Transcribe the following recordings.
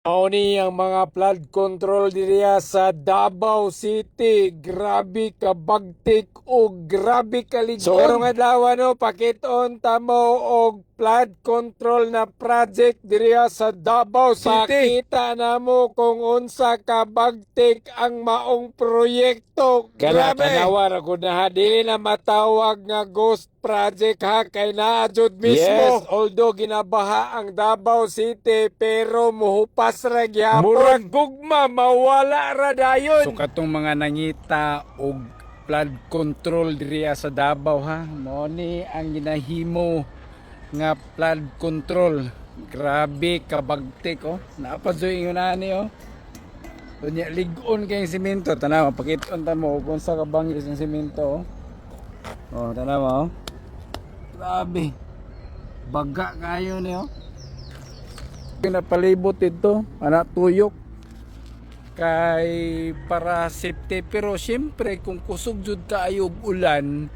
Ni ang mga flood control diriya sa Davao City. Grabe ka bagtik o grabe ka ligon. So karong adlaw no, pakiton tamo og flood control na project diriya sa Davao City. Pakita namo kung unsa ka bagtik ang maong proyekto. Grabe. Kanawar ako na dili na matawag nga ghost project ha, kay naadjud mismo. Yes, although ginabaha ang Davao City pero muhupas ra gyapon. Murag gugma mawala ra dayon. So katong mga nangita og flood control diriya sa Davao ha, mao ni ang ginahimo nga flood control. Grabe kabagtik oh. Napadyoy ingon ani oh. Unya ligon kay semento, tanaw pakiton ta mo kung sa kabangis ng semento oh. Oh, tanaw oh. Grabe. Baga kayo niyo. Pinapalibot ito, anak tuyok. Kay para safety, pero siyempre kung kusog jud kaayo og ulan,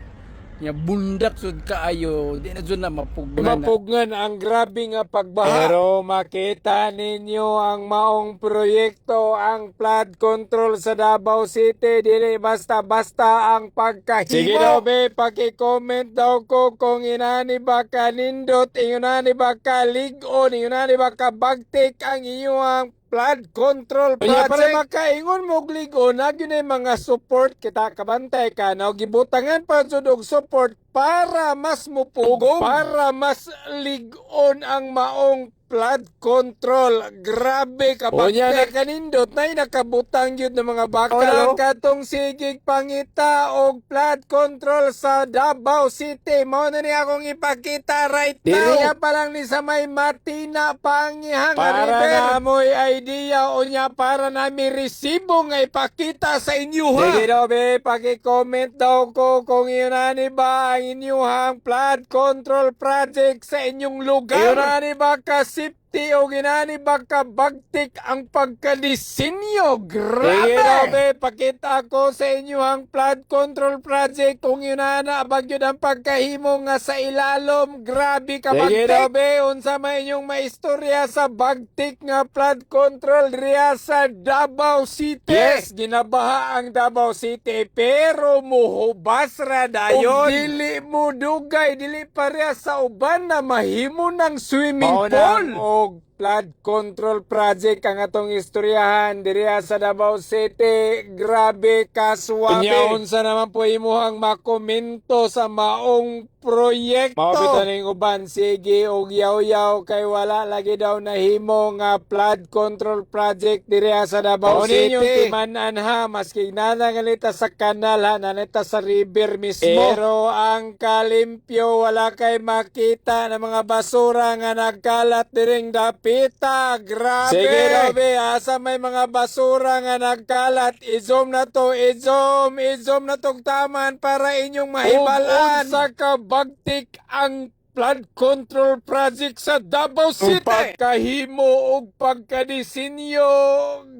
nya bundak jud kaayo, di na jud na mapugnan. Mapugnan ang grabe nga pagbaha. Pero makita ninyo ang maong proyekto, ang flood control sa Davao City, dili basta-basta ang pagkahimo. Sige daw be, paki-comment daw ko kung inani ba ka nindot, inani ba ka ligon, inani ba ka bagtik ang iyong flood control project. Para makaingon mo ligon, nagyo na mga support kita kabantay ka na gibutangan pa jud og support para mas mupugong, para mas ligon ang maong flood control. Grabe ka ba? Unya na kanindot na nakabutang yun ng mga bakal. Katong sigig pangita og flood control sa Davao City. Mao na ni akong ipakita right now. Diriya pa lang ni sa may Matina Pangihang para river. Para namoy idea unya para nami resibo nga ipakita sa inyo ha. Sige daw be, paki-comment daw ko kung yun ani ba ang inyong flood control project sa inyong lugar. Yun ani ba kasi o ginani ba kabagtik ang pagkadisenyo? Grabe! Pakita ko sa inyo ang flood control project kung yun na abag yun ang pagkahimo nga sa ilalom. Grabe ka bagtik! Grabe! Unsa may inyong maistorya sa bagtik nga flood control riya sa Davao City. Yes! Ginabaha ang Davao City pero muhubas ra dayon. Dili mo dugay, dili pareha sa uban na mahimo ng swimming pool. Flood control project ang atong istoryahan diriya sa Davao City. Grabe ka suwabe. Unya unsa naman po imuhang makomento sa maong proyekto. Mabitan ning uban sige og yaw-yaw kay wala lagi daw nahimo nga flood control project diriya sa Davao City. Ninyong timanan ha, maski nanangalita sa kanal ha, nanita sa river mismo. Pero ang kalimpyo wala kay makita na mga basura nga nagkalat diring dapita. Grabe. Sige grabe, asa may mga basura nga nagkalat, i-zoom na to, i-zoom na tong taman para inyong mahibalan sa kabagtik ang flood control project sa Davao City. Pagkahimo og pagkadisenyo,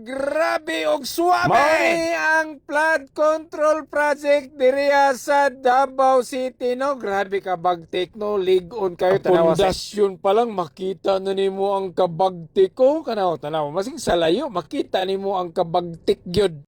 grabe og suwabe. Mao ang flood control project diriya sa Davao City no. Grabe ka bagtik no, ligon kayo tanawa. Pundasyon pa lang makita na nimo ang kabagtik ko. Tanaw, masing sa layo makita nimo ang kabagtik gyud.